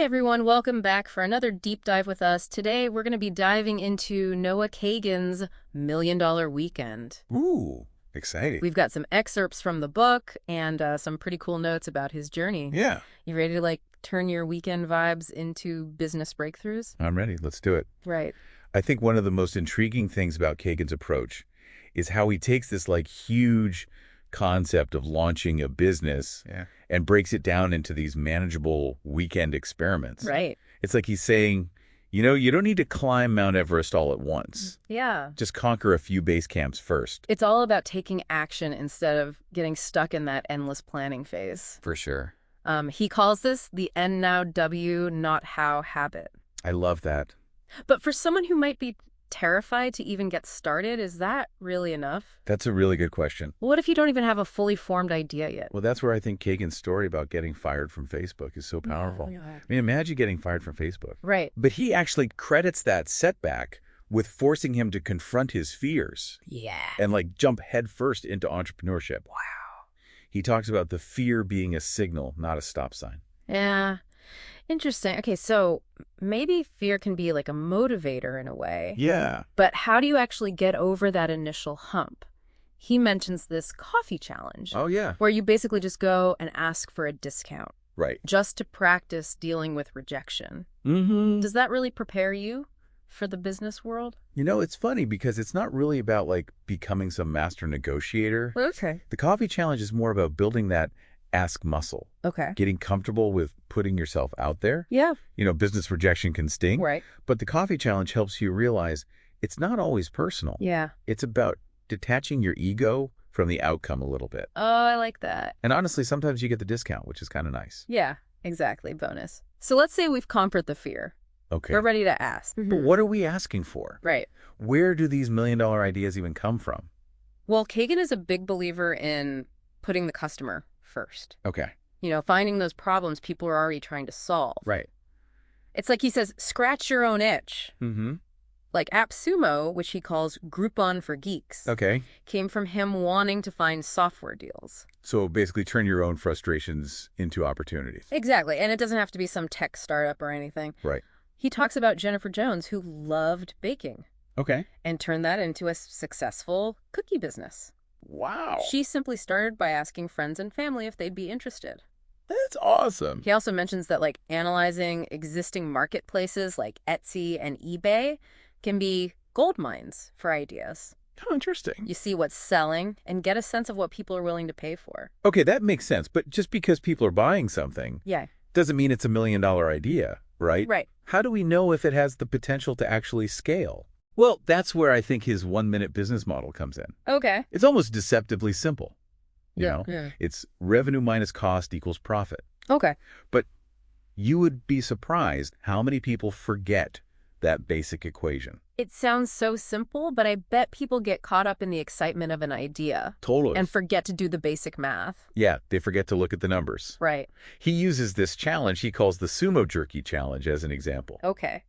Hey everyone, welcome back for another deep dive with us. Today we're going to be diving into Noah Kagan's Million Dollar Weekend. Ooh, exciting. We've got some excerpts from the book and some pretty cool notes about his journey. Yeah, You ready to turn your weekend vibes into business breakthroughs? I'm ready. Let's do it. Right. I think one of the most intriguing things about Kagan's approach is how he takes this huge concept of launching a business and breaks it down into these manageable weekend experiments. Right. It's like he's saying, you don't need to climb Mount Everest all at once. Yeah. Just conquer a few base camps first. It's all about taking action instead of getting stuck in that endless planning phase. For sure. He calls this the N now W, not how habit. I love that. But for someone who might be terrified to even get started, is that really enough? That's a really good question. What if you don't even have a fully formed idea yet? Well, that's where I think Kagan's story about getting fired from Facebook is so powerful. I mean, imagine getting fired from Facebook. Right. But he actually credits that setback with forcing him to confront his fears. Yeah. And jump headfirst into entrepreneurship. Wow. He talks about the fear being a signal, not a stop sign. Yeah. Interesting. Okay, so maybe fear can be like a motivator in a way. Yeah. But how do you actually get over that initial hump? He mentions this coffee challenge. Oh, yeah. Where you basically just go and ask for a discount. Right. Just to practice dealing with rejection. Mm-hmm. Does that really prepare you for the business world? It's funny because it's not really about becoming some master negotiator. Okay. The coffee challenge is more about building that ask muscle. Okay. Getting comfortable with putting yourself out there. Yeah. Business rejection can sting. Right. But the coffee challenge helps you realize it's not always personal. Yeah. It's about detaching your ego from the outcome a little bit. Oh, I like that. And honestly, sometimes you get the discount, which is kind of nice. Yeah, exactly. Bonus. So let's say we've conquered the fear. Okay. We're ready to ask. But what are we asking for? Right. Where do these million-dollar ideas even come from? Well, Kagan is a big believer in putting the customer first. Okay. Finding those problems people are already trying to solve. Right. It's like he says, scratch your own itch. Mm-hmm. Like AppSumo, which he calls Groupon for Geeks, Okay. came from him wanting to find software deals. So basically turn your own frustrations into opportunities. Exactly. And it doesn't have to be some tech startup or anything. Right. He talks about Jennifer Jones, who loved baking Okay. and turned that into a successful cookie business. Wow. She simply started by asking friends and family if they'd be interested. That's awesome. He also mentions that analyzing existing marketplaces like Etsy and eBay can be gold mines for ideas. Oh, interesting. You see what's selling and get a sense of what people are willing to pay for. Okay, that makes sense. But just because people are buying something Yeah. doesn't mean it's a million-dollar idea, right? Right. How do we know if it has the potential to actually scale? Well, that's where I think his one-minute business model comes in. Okay. It's almost deceptively simple. You Yeah. know, Yeah. It's revenue minus cost equals profit. Okay. But you would be surprised how many people forget that basic equation. It sounds so simple, but I bet people get caught up in the excitement of an idea Totally. and forget to do the basic math. Yeah, they forget to look at the numbers. Right. He uses this challenge he calls the sumo jerky challenge as an example. Okay.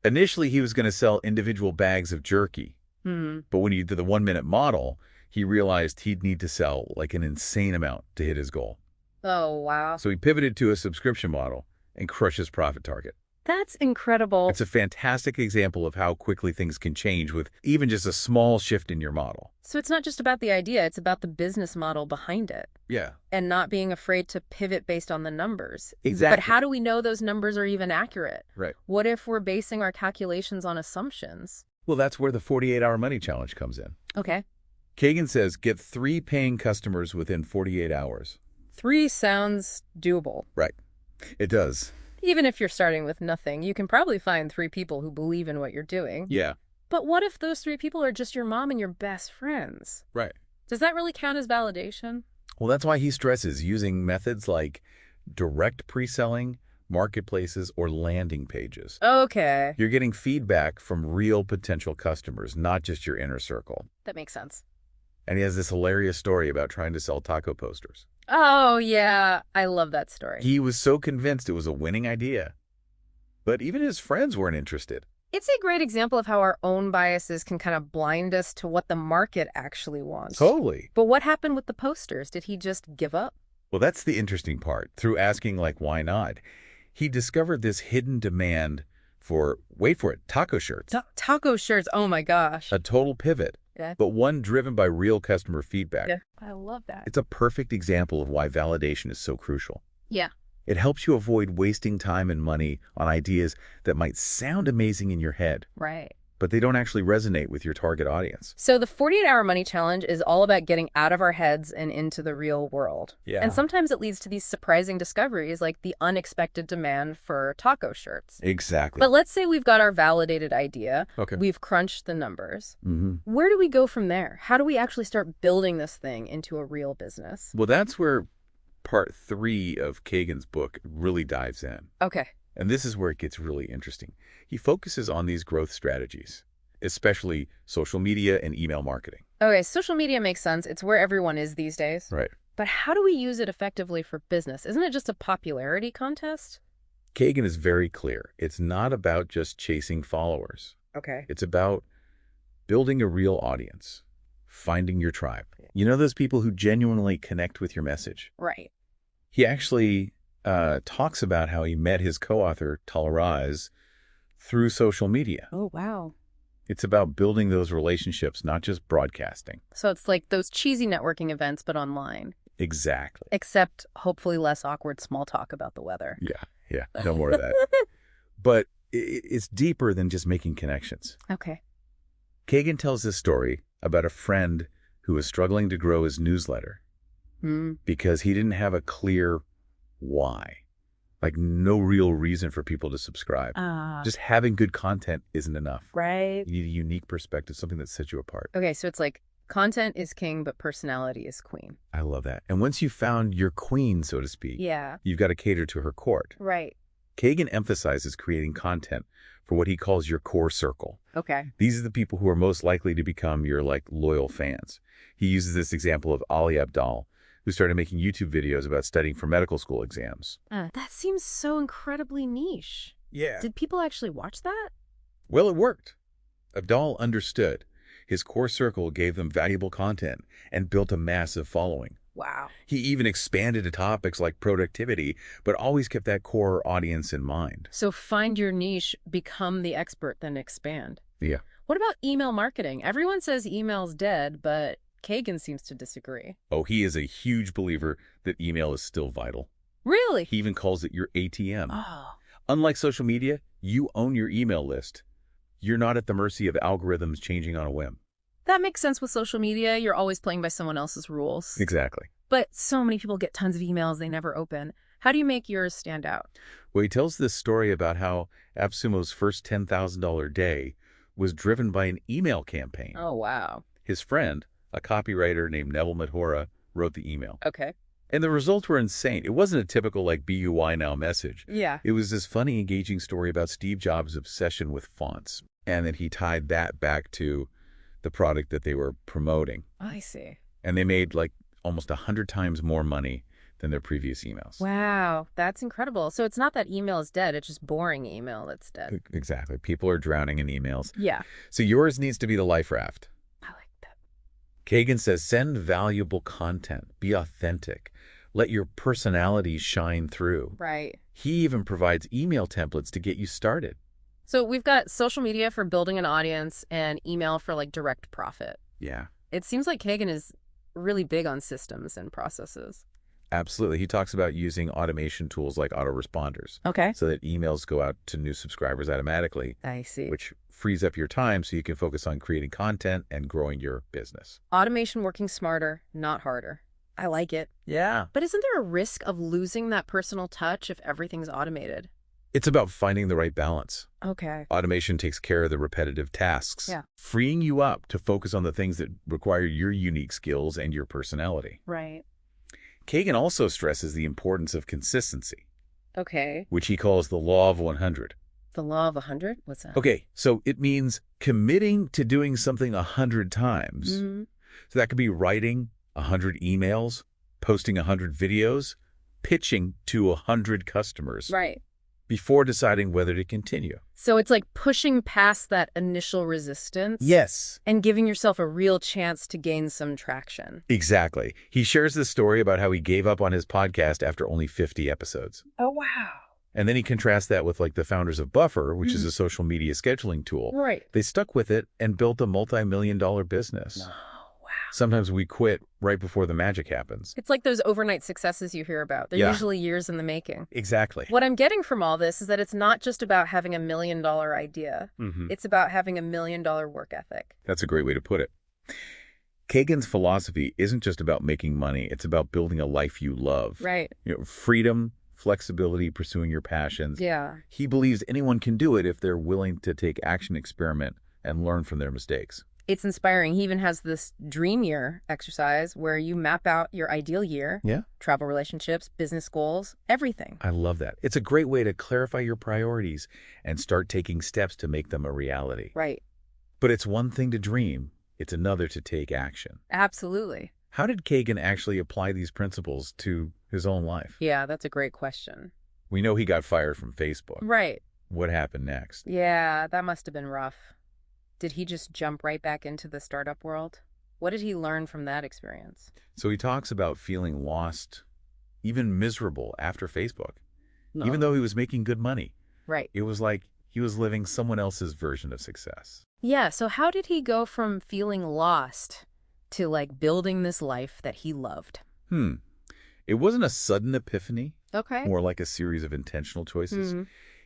Initially, he was going to sell individual bags of jerky. Hmm. But when he did the one-minute model, he realized he'd need to sell an insane amount to hit his goal. Oh, wow. So he pivoted to a subscription model and crushed his profit target. That's incredible. It's a fantastic example of how quickly things can change with even just a small shift in your model. So it's not just about the idea, it's about the business model behind it. Yeah. And not being afraid to pivot based on the numbers. Exactly. But how do we know those numbers are even accurate? Right. What if we're basing our calculations on assumptions? Well, that's where the 48-hour money challenge comes in. Okay. Kagan says get 3 paying customers within 48 hours. 3 sounds doable. Right. It does. Even if you're starting with nothing, you can probably find 3 people who believe in what you're doing. Yeah. But what if those 3 people are just your mom and your best friends? Right. Does that really count as validation? Well, that's why he stresses using methods like direct pre-selling, marketplaces, or landing pages. Okay. You're getting feedback from real potential customers, not just your inner circle. That makes sense. And he has this hilarious story about trying to sell taco posters. Oh, yeah. I love that story. He was so convinced it was a winning idea. But even his friends weren't interested. It's a great example of how our own biases can kind of blind us to what the market actually wants. Totally. But what happened with the posters? Did he just give up? Well, that's the interesting part. Through asking, why not? He discovered this hidden demand for, wait for it, taco shirts. Taco shirts. Oh my gosh. A total pivot, Yeah. but one driven by real customer feedback. Yeah. I love that. It's a perfect example of why validation is so crucial. Yeah. It helps you avoid wasting time and money on ideas that might sound amazing in your head, Right. but they don't actually resonate with your target audience. So the 48-hour money challenge is all about getting out of our heads and into the real world. Yeah. And sometimes it leads to these surprising discoveries like the unexpected demand for taco shirts. Exactly. But let's say we've got our validated idea. Okay. We've crunched the numbers. Mm-hmm. Where do we go from there? How do we actually start building this thing into a real business? Well, that's where part 3 of Kagan's book really dives in. Okay. And this is where it gets really interesting. He focuses on these growth strategies, especially social media and email marketing. Okay, social media makes sense. It's where everyone is these days. Right. But how do we use it effectively for business? Isn't it just a popularity contest? Kagan is very clear. It's not about just chasing followers. Okay. It's about building a real audience, finding your tribe. You know, those people who genuinely connect with your message. Right. He actually talks about how he met his co-author, Talaraz, through social media. Oh, wow. It's about building those relationships, not just broadcasting. So it's like those cheesy networking events, but online. Exactly. Except hopefully less awkward small talk about the weather. Yeah. No more of that. But it's deeper than just making connections. Okay. Kagan tells this story about a friend who was struggling to grow his newsletter because he didn't have a clear why. Like no real reason for people to subscribe. Just having good content isn't enough. Right. You need a unique perspective, something that sets you apart. Okay, so it's like content is king, but personality is queen. I love that. And once you've found your queen, so to speak, Yeah. you've got to cater to her court. Right. Kagan emphasizes creating content for what he calls your core circle. Okay. These are the people who are most likely to become your loyal fans. He uses this example of Ali Abdaal, who started making YouTube videos about studying for medical school exams. That seems so incredibly niche. Yeah. Did people actually watch that? Well, it worked. Abdaal understood. His core circle gave them valuable content and built a massive following. Wow. He even expanded to topics like productivity, but always kept that core audience in mind. So find your niche, become the expert, then expand. Yeah. What about email marketing? Everyone says email's dead, but Kagan seems to disagree. Oh, he is a huge believer that email is still vital. Really? He even calls it your ATM. Oh. Unlike social media, you own your email list. You're not at the mercy of algorithms changing on a whim. That makes sense with social media. You're always playing by someone else's rules. Exactly. But so many people get tons of emails they never open. How do you make yours stand out? Well, he tells this story about how AppSumo's first $10,000 day was driven by an email campaign. Oh, wow. His friend, a copywriter named Neville Madhura, wrote the email. Okay. And the results were insane. It wasn't a typical, BUY now message. Yeah. It was this funny, engaging story about Steve Jobs' obsession with fonts. And then he tied that back to the product that they were promoting. I see. And they made almost 100 times more money than their previous emails. Wow, that's incredible. So it's not that email is dead, it's just boring email that's dead. Exactly. People are drowning in emails. Yeah. So yours needs to be the life raft. I like that. Kagan says, send valuable content. Be authentic. Let your personality shine through. Right. He even provides email templates to get you started. So we've got social media for building an audience and email for direct profit. Yeah. It seems like Kagan is really big on systems and processes. Absolutely. He talks about using automation tools like autoresponders. Okay. So that emails go out to new subscribers automatically. I see. Which frees up your time so you can focus on creating content and growing your business. Automation working smarter, not harder. I like it. Yeah. But isn't there a risk of losing that personal touch if everything's automated? It's about finding the right balance. Okay. Automation takes care of the repetitive tasks, Yeah. freeing you up to focus on the things that require your unique skills and your personality. Right. Kagan also stresses the importance of consistency, Okay. which he calls the law of 100. The law of 100? What's that? Okay, so it means committing to doing something 100 times. Mm-hmm. So that could be writing 100 emails, posting 100 videos, pitching to 100 customers. Right. Before deciding whether to continue. So it's like pushing past that initial resistance. Yes. And giving yourself a real chance to gain some traction. Exactly. He shares this story about how he gave up on his podcast after only 50 episodes. Oh, wow. And then he contrasts that with like the founders of Buffer, which is a social media scheduling tool. Right. They stuck with it and built a multi-million-dollar business. Oh, wow. Sometimes we quit right before the magic happens. It's like those overnight successes you hear about. They're usually years in the making. Exactly. What I'm getting from all this is that it's not just about having $1 million idea. It's about having $1 million work ethic. That's a great way to put it. Kagan's philosophy isn't just about making money. It's about building a life you love. Right. Freedom, flexibility, pursuing your passions. Yeah. He believes anyone can do it if they're willing to take action, experiment, and learn from their mistakes. It's inspiring. He even has this dream year exercise where you map out your ideal year. Yeah. Travel, relationships, business goals, everything. I love that. It's a great way to clarify your priorities and start taking steps to make them a reality. Right. But it's one thing to dream. It's another to take action. Absolutely. How did Kagan actually apply these principles to his own life? Yeah, that's a great question. We know he got fired from Facebook. Right. What happened next? Yeah, that must have been rough. Did he just jump right back into the startup world? What did he learn from that experience? So he talks about feeling lost, even miserable after Facebook, No. even though he was making good money. Right. It was like he was living someone else's version of success. Yeah, so how did he go from feeling lost to like building this life that he loved? It wasn't a sudden epiphany, Okay. more like a series of intentional choices.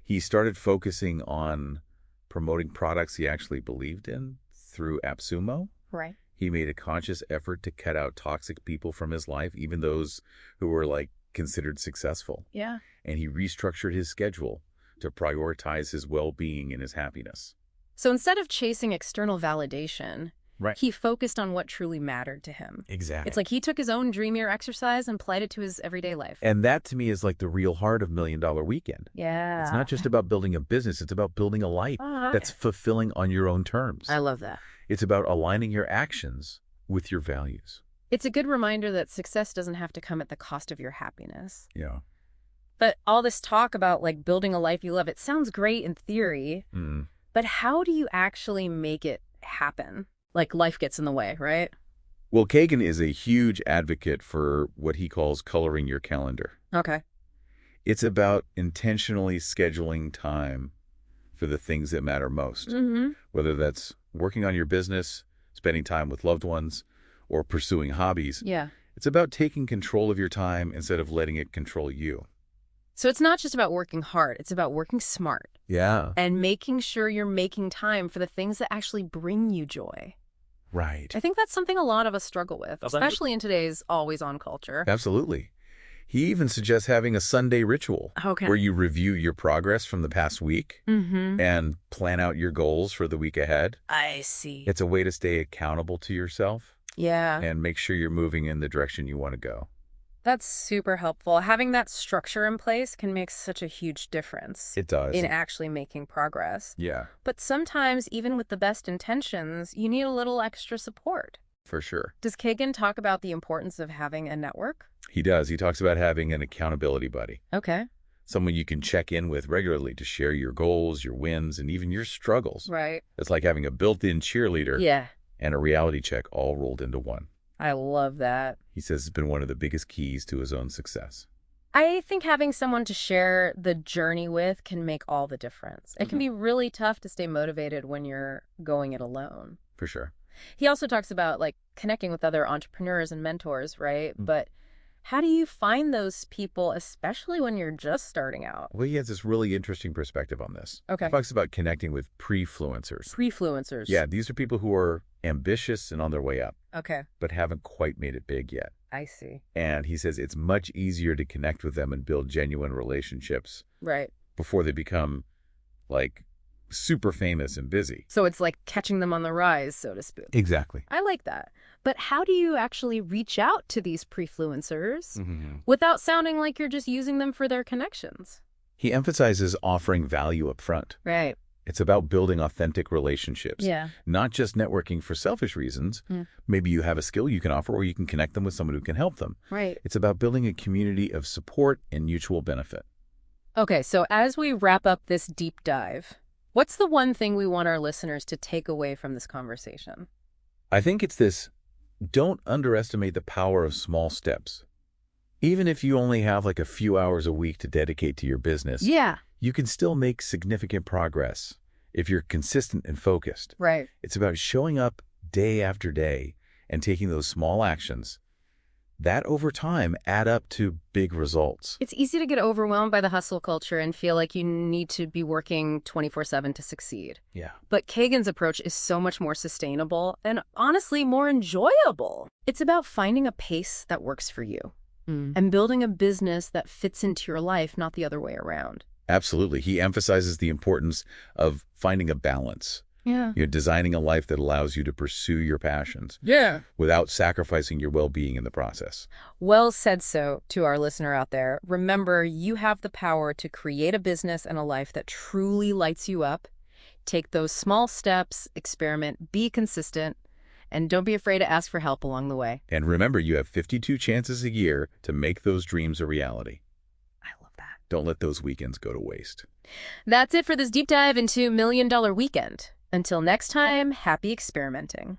He started focusing on promoting products he actually believed in through AppSumo. Right. He made a conscious effort to cut out toxic people from his life, even those who were like considered successful. Yeah. And he restructured his schedule to prioritize his well-being and his happiness. So instead of chasing external validation, Right. he focused on what truly mattered to him. Exactly. It's like he took his own dream year exercise and applied it to his everyday life. And that to me is like the real heart of $1 Million Weekend. Yeah. It's not just about building a business, it's about building a life that's fulfilling on your own terms. I love that. It's about aligning your actions with your values. It's a good reminder that success doesn't have to come at the cost of your happiness. Yeah. But all this talk about like building a life you love, it sounds great in theory, but how do you actually make it happen? Like life gets in the way, right? Well, Kagan is a huge advocate for what he calls coloring your calendar. Okay. It's about intentionally scheduling time for the things that matter most, whether that's working on your business, spending time with loved ones, or pursuing hobbies. Yeah. It's about taking control of your time instead of letting it control you. So it's not just about working hard, it's about working smart. Yeah. And making sure you're making time for the things that actually bring you joy. Right. I think that's something a lot of us struggle with, especially in today's always-on culture. Absolutely. He even suggests having a Sunday ritual where you review your progress from the past week and plan out your goals for the week ahead. I see. It's a way to stay accountable to yourself Yeah. and make sure you're moving in the direction you want to go. That's super helpful. Having that structure in place can make such a huge difference. It does. In actually making progress. Yeah, But sometimes, even with the best intentions, you need a little extra support. for sure. Does Kagan talk about the importance of having a network? He does. He talks about having an accountability buddy, Okay. someone you can check in with regularly to share your goals, your wins, and even your struggles. Right. It's like having a built-in cheerleader Yeah. and a reality check all rolled into one. I love that. He says it's been one of the biggest keys to his own success. I think having someone to share the journey with can make all the difference. It can be really tough to stay motivated when you're going it alone. For sure. He also talks about like connecting with other entrepreneurs and mentors, right? But how do you find those people, especially when you're just starting out? Well, he has this really interesting perspective on this. Okay. He talks about connecting with pre-fluencers. Pre-fluencers. Yeah, these are people who are ambitious and on their way up, Okay. but haven't quite made it big yet. I see. And he says it's much easier to connect with them and build genuine relationships Right. before they become like super famous and busy. So it's like catching them on the rise, so to speak. Exactly. I like that. But how do you actually reach out to these pre-fluencers without sounding like you're just using them for their connections? He emphasizes offering value up front. Right. It's about building authentic relationships, Yeah. not just networking for selfish reasons. Maybe you have a skill you can offer or you can connect them with someone who can help them. Right. It's about building a community of support and mutual benefit. Okay, so as we wrap up this deep dive, what's the one thing we want our listeners to take away from this conversation? I think it's this: don't underestimate the power of small steps. Even if you only have like a few hours a week to dedicate to your business, Yeah. you can still make significant progress if you're consistent and focused. Right. It's about showing up day after day and taking those small actions that over time add up to big results. It's easy to get overwhelmed by the hustle culture and feel like you need to be working 24/7 to succeed. Yeah. But Kagan's approach is so much more sustainable and honestly more enjoyable. It's about finding a pace that works for you and building a business that fits into your life, not the other way around. Absolutely. He emphasizes the importance of finding a balance. Yeah. You're designing a life that allows you to pursue your passions. Yeah. Without sacrificing your well-being in the process. Well said so to our listener out there. Remember, you have the power to create a business and a life that truly lights you up. Take those small steps, experiment, be consistent, and don't be afraid to ask for help along the way. And remember, you have 52 chances a year to make those dreams a reality. I love that. Don't let those weekends go to waste. That's it for this deep dive into $1 Million Weekend. Until next time, happy experimenting.